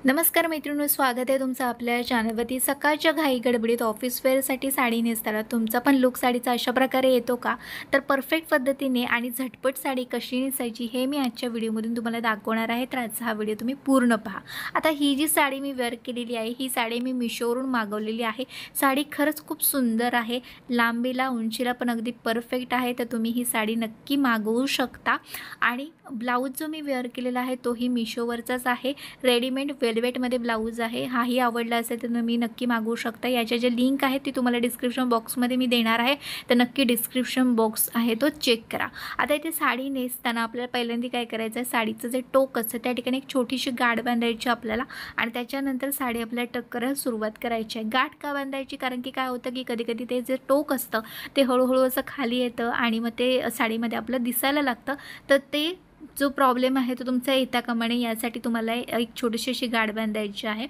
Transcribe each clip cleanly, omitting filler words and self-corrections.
नमस्कार मैत्रिणींनो, स्वागत आहे तुमचं आपल्या चॅनलवरती। सकाळच्या घाई गडबडीत ऑफिस वेअरसाठी साडी नेसताना तुमचा पण लुक साडीचा अशा प्रकारे येतो का? तर परफेक्ट पद्धतीने आणि झटपट साडी कशी नेसायची हे मी आजच्या व्हिडिओमधून तुम्हाला दाखवणार आहे। तर आजचा हा व्हिडिओ तुम्ही पूर्ण पहा। आता ही जी साडी मी वेअर केलेली आहे, ही साडी मी मिशोवरून मागवलेली आहे। साडी खरंच खूप सुंदर आहे, लांबीला उंचीला पण अगदी परफेक्ट आहे। तर तुम्ही ही साडी नक्की मागवू शकता। आणि ब्लाऊज जो मी वेअर केलेला आहे तोही मिशोवरचाच आहे, रेडीमेड वेलवेटमध्ये ब्लाऊज आहे। हाही आवडला असेल तर तुम्ही नक्की मागवू शकता। याच्या जे लिंक आहे ती तुम्हाला डिस्क्रिप्शन बॉक्समध्ये मी देणार आहे, तर नक्की डिस्क्रिप्शन बॉक्स आहे तो चेक करा। आता इथे साडी नेसताना आपल्याला पहिल्यांदा काय करायचं आहे, साडीचं जे टोक असतं त्या ठिकाणी एक छोटीशी गाठ बांधायची आपल्याला, आणि त्याच्यानंतर साडी आपल्याला टक करायला सुरुवात करायची आहे। गाठ का बांधायची? कारण की काय होतं की कधी कधी ते जे टोक असतं ते हळूहळू असं खाली येतं आणि मग ते साडीमध्ये आपलं दिसायला लागतं। तर ते जो प्रॉब्लेम आहे तो तुमचा येता कामा नये, यासाठी तुम्हाला एक छोटीशी अशी गाठ बांधायची आहे।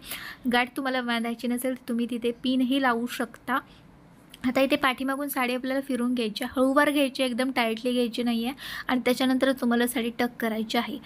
गाठ तुम्हाला बांधायची नसेल तर तुम्ही तिथे पिनही लावू शकता। आता इथे पाठीमागून साडी आपल्याला फिरून घ्यायची, हळूवार घ्यायची, एकदम टाईटली घ्यायची नाही आहे। आणि त्याच्यानंतर तुम्हाला साडी टक करायची आहे।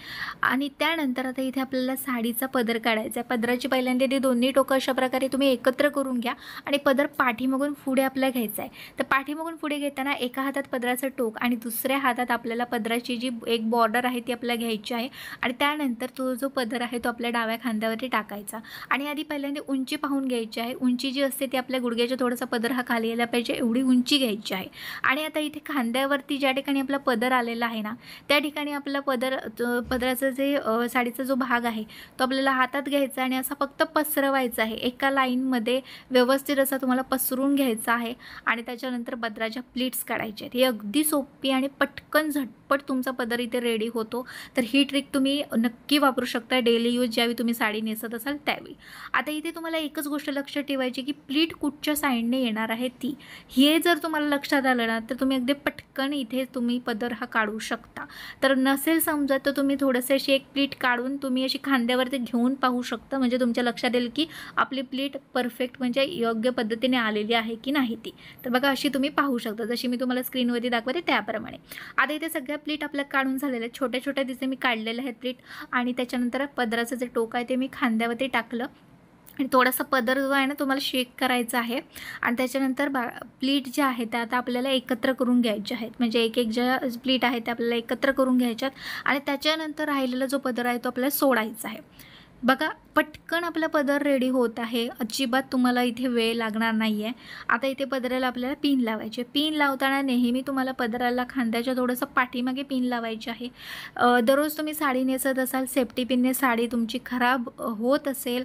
आणि त्यानंतर आता इथे आपल्याला साडीचा पदर काढायचा आहे। पदराची पहिल्यांदा ते दोन्ही टोकं अशा प्रकारे तुम्ही एकत्र करून घ्या आणि पदर पाठीमागून पुढे आपल्याला घ्यायचा आहे। तर पाठीमागून पुढे घेताना एका हातात पदराचं टोक आणि दुसऱ्या हातात आपल्याला पदराची जी एक बॉर्डर आहे ती आपल्याला घ्यायची आहे। आणि त्यानंतर तो जो पदर आहे तो आपल्या डाव्या खांद्यावरती टाकायचा। आणि आधी पहिल्यांदा उंची पाहून घ्यायची आहे। उंची जी असते ती आपल्या गुडघ्याच्या थोडासा पदर हा खाली यायला पाहिजे, एवढी उंची घ्यायची आहे। आणि आता इथे खांद्यावरती ज्या ठिकाणी आपला पदर आलेला आहे ना, त्या ठिकाणी आपला पदराचा जे साडीचा जो भाग आहे तो आपल्याला हातात घ्यायचा आणि असा फक्त पसरवायचा आहे। एका लाईनमध्ये व्यवस्थित असा तुम्हाला पसरून घ्यायचा आहे। आणि त्याच्यानंतर पदराच्या प्लीट्स काढायचे आहेत। ही अगदी सोपी आणि पटकन झटपट तुमचा पदर इथे रेडी होतो। तर ही ट्रिक तुम्ही नक्की वापरू शकता डेली यूज ज्यावेळी तुम्ही साडी नेसत असाल त्यावेळी। आता इथे तुम्हाला एकच गोष्ट लक्षात ठेवायची की प्लीट कुठच्या साईडने येणार आहे ती, हे जर तुम्हाला लक्षात आलं ना तर तुम्ही अगदी पटकन इथे तुम्ही पदर हा काढू शकता। तर नसेल समजत तर तुम्ही थोडंसं अशी एक प्लीट काढून तुम्ही अशी खांद्यावरती घेऊन पाहू शकता, म्हणजे तुमच्या लक्षात येईल की आपली प्लीट परफेक्ट म्हणजे योग्य पद्धतीने आलेली आहे की नाही ती। तर बघा अशी तुम्ही पाहू शकता, जशी मी तुम्हाला स्क्रीनवरती दाखवते त्याप्रमाणे। आता इथे सगळ्या प्लीट आपल्या काढून झालेल्या आहेत, छोट्या छोट्या दिसे मी काढलेल्या आहेत प्लीट। आणि त्याच्यानंतर पदराचं जे टोक आहे ते मी खांद्यावरती टाकलं आणि थोडासा पदर जो आहे ना तुम्हाला शेक करायचा आहे। आणि त्याच्यानंतर प्लीट ज्या आहेत त्या आता आपल्याला एकत्र करून घ्यायच्या आहेत, म्हणजे एक एक ज्या प्लीट आहेत त्या आपल्याला एकत्र करून घ्यायच्यात। आणि त्याच्यानंतर राहिलेला जो पदर आहे तो आपल्याला सोडायचा आहे। बघा पटकन आपला पदर रेडी होत आहे, अजिबात तुम्हाला इथे वेळ लागणार नाही आहे। आता इथे पदराला आपल्याला पिन लावायचे। पिन लावताना नेहमी तुम्हाला पदराला खांद्याच्या थोडंसं पाठीमागे पिन लावायचे आहे। दररोज तुम्ही साडी नेसत असाल, सेफ्टी पिनने साडी तुमची खराब होत असेल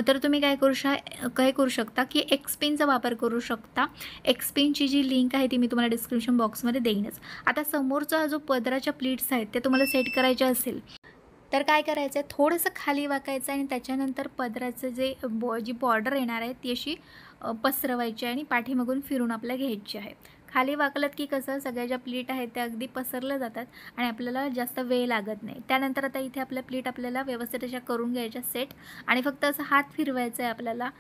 तर तुम्ही काय करू शकता की एक्स पिनचा वापर करू शकता। एक्स पिनची जी लिंक आहे ती मी तुम्हाला डिस्क्रिप्शन बॉक्समध्ये देईनच। आता समोरचा जो पदराच्या प्लीट्स आहेत ते तुम्हाला सेट करायचे असेल तर काय करायचं आहे, थोडंसं खाली वाकायचं आणि त्याच्यानंतर पदराचं जी बॉर्डर येणार आहे ती अशी पसरवायची आणि पाठीमागून फिरून आपल्याला घ्यायची आहे। खाली वाकलत की कसं सगळ्या ज्या प्लीट आहेत त्या अगदी पसरल्या जातात आणि आपल्याला जास्त वेळ लागत नाही। त्यानंतर आता इथे आपल्या प्लीट आपल्याला व्यवस्थित अशा करून घ्यायच्या सेट, आणि फक्त असं हात फिरवायचा आहे आपल्याला,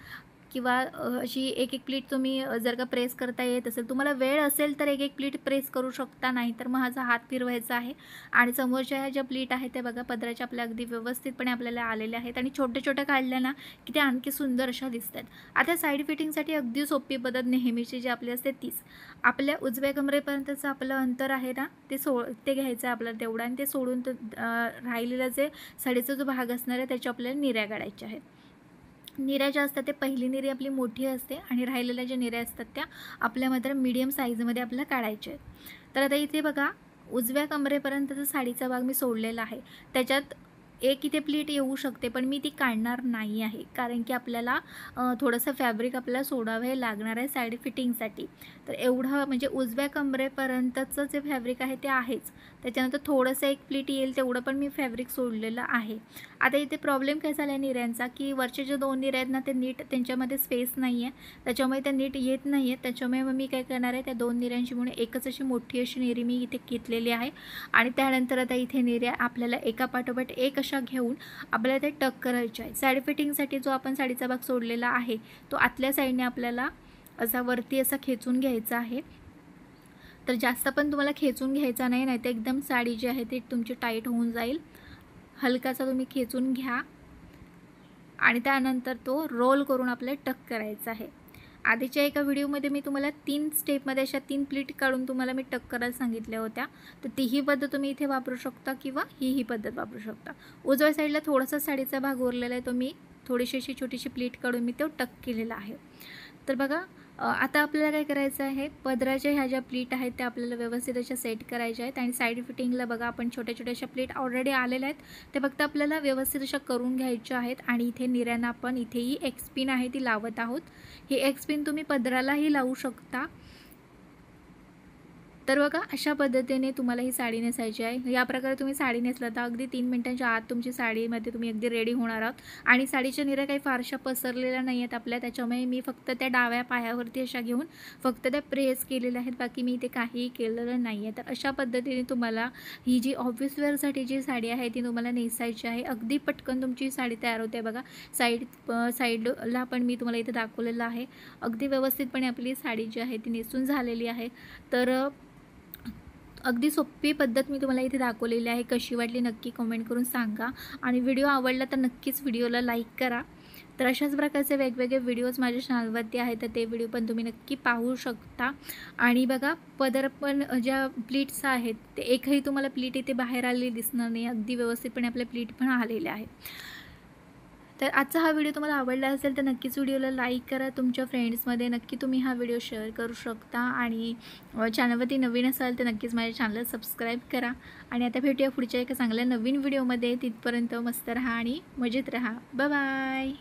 किंवा अशी एक एक प्लीट तुम्ही जर का प्रेस करता येत असेल, तुम्हाला वेळ असेल तर एक एक प्लीट प्रेस करू शकता, नाही तर मग हाचा हात फिरवायचा आहे। आणि समोरच्या ह्या ज्या प्लीट आहेत त्या बघा पदराच्या आपल्या अगदी व्यवस्थितपणे आपल्याला आलेल्या आहेत आणि छोट्या छोट्या काढल्या ना की त्या आणखी सुंदर अशा दिसतात। आता साईड फिटिंगसाठी अगदी सोपी पद्धत नेहमीची जी आपली असते तीच, आपल्या उजव्या कमरेपर्यंतचं आपलं अंतर आहे ना ते घ्यायचं आहे आपल्याला तेवढं, आणि ते सोडून राहिलेला जे साडीचा जो भाग असणार आहे त्याच्या आपल्याला निऱ्या काढायच्या आहेत। निऱ्या ज्या असतात ते पहिली निरी आपली मोठी असते आणि राहिलेल्या ज्या निऱ्या असतात त्या आपल्या मात्र मीडियम साईजमध्ये आपल्याला काढायच्या आहेत। तर आता इथे बघा उजव्या कमरेपर्यंतचा साडीचा भाग मी सोडलेला आहे, त्याच्यात एक इथे प्लीट येऊ शकते पण मी ती काढणार नाही आहे, कारण की आपल्याला थोडंसं फॅब्रिक आपल्याला सोडावे लागणार आहे साईड फिटिंगसाठी। तर एवढं म्हणजे उजव्या कमरेपर्यंतचं जे फॅब्रिक आहे ते आहेच, त्याच्यानंतर थोडंसं एक प्लीट येईल तेवढं पण मी फॅब्रिक सोडलेलं आहे। आता इथे प्रॉब्लेम काय झाला आहे निऱ्यांचा की वरचे जे दोन निऱ्या आहेत ना ते नीट त्यांच्यामध्ये स्पेस नाही आहे, त्याच्यामुळे त्या नीट येत नाही आहेत। त्याच्यामुळे मग मी काय करणार आहे, त्या दोन निऱ्यांची म्हणून एकच अशी मोठी अशी निरी मी इथे घेतलेली आहे। आणि त्यानंतर आता इथे निऱ्या आपल्याला एका पाठोपाठ एक अशा घेऊन आपल्याला ते टक करायचे आहे। साईड फिटिंगसाठी जो आपण साडीचा भाग सोडलेला आहे तो आतल्या साईडने आपल्याला असा वरती असा खेचून घ्यायचा आहे। तर जास्त पण तुम्हाला खेचून घ्यायचा नाही, नाहीतर एकदम साडी जी आहे ती तुमची टाईट होऊन जाईल। हलकासा तुम्ही खेचून घ्या आणि त्यानंतर तो रोल करून आपल्याला टक करायचा आहे। आधीच्या एका व्हिडिओमध्ये मी तुम्हाला 3 स्टेपमध्ये अशा 3 प्लीट काढून तुम्हाला मी टक करायला सांगितल्या होत्या, तर तीही पद्धत तुम्ही इथे वापरू शकता किंवा ही पद्धत वापरू शकता। उजव्या साईडला थोडासा साडीचा भाग उरलेला आहे, तो मी थोडीशी अशी छोटीशी प्लीट काढून मी तो टक केलेला आहे। तर बघा आता आपल्याला काय करायचं आहे, पदराच्या ह्या ज्या प्लीट आहेत त्या आपल्याला व्यवस्थित अशा सेट करायच्या आहेत आणि साईड फिटिंगला बघा आपण छोट्या छोट्या अशा प्लीट ऑलरेडी आलेल्या आहेत, ते फक्त आपल्याला व्यवस्थित अशा करून घ्यायच्या आहेत। आणि इथे निऱ्यानं आपण इथेही एक स्पिन आहे ती लावत आहोत। ही एक स्पिन तुम्ही पदरालाही लावू शकता। तर बघा अशा पद्धतीने तुम्हाला ही साडी नेसायची आहे। या प्रकारे तुम्ही साडी नेसला तर अगदी 3 मिनिटांच्या आत तुमची साडीमध्ये तुम्ही अगदी रेडी होणार आहात। आणि साडीच्या निऱ्या काही फारशा पसरलेल्या नाही आहेत आपल्या, त्याच्यामुळे मी फक्त त्या डाव्या पायावरती अशा घेऊन फक्त त्या प्रेस केलेल्या आहेत, बाकी मी इथे काहीही केलेलं नाही आहे। तर अशा पद्धतीने तुम्हाला ही जी ऑफिस वेअरसाठी जी साडी आहे ती तुम्हाला नेसायची आहे। अगदी पटकन तुमची साडी तयार होते बघा। साईडला पण मी तुम्हाला इथे दाखवलेलं आहे, अगदी व्यवस्थितपणे आपली साडी जी आहे ती नेसून झालेली आहे। तर अगदी सोपी पद्धत मी तुम्हाला इथे दाखवलेली आहे। कशी वाटली नक्की कमेंट करून सांगा आणि व्हिडिओ आवडला तर नक्कीच व्हिडिओला लाईक करा। तर अशाच प्रकारचे वेगवेगळे व्हिडिओज माझ्या चॅनलवरती आहेत, तर ते व्हिडिओ पण तुम्ही नक्की पाहू शकता। आणि बघा पदर पण ज्या प्लीट्स आहेत ते एकही तुम्हाला प्लीट इथे बाहेर आलेली दिसणार नाही, अगदी व्यवस्थितपणे आपल्या प्लीट पण आलेले आहे। तर आजचा हा व्हिडिओ तुम्हाला आवडला असेल तर नक्कीच व्हिडिओला लाईक करा, तुमच्या फ्रेंड्समध्ये नक्की तुम्ही हा व्हिडिओ शेअर करू शकता। आणि चॅनलवरती नवीन असाल तर नक्कीच माझ्या चॅनलला सबस्क्राईब करा। आणि आता भेटूया पुढच्या एका चांगल्या नवीन व्हिडिओमध्ये, तिथपर्यंत मस्त राहा आणि मजेत राहा। Bye bye.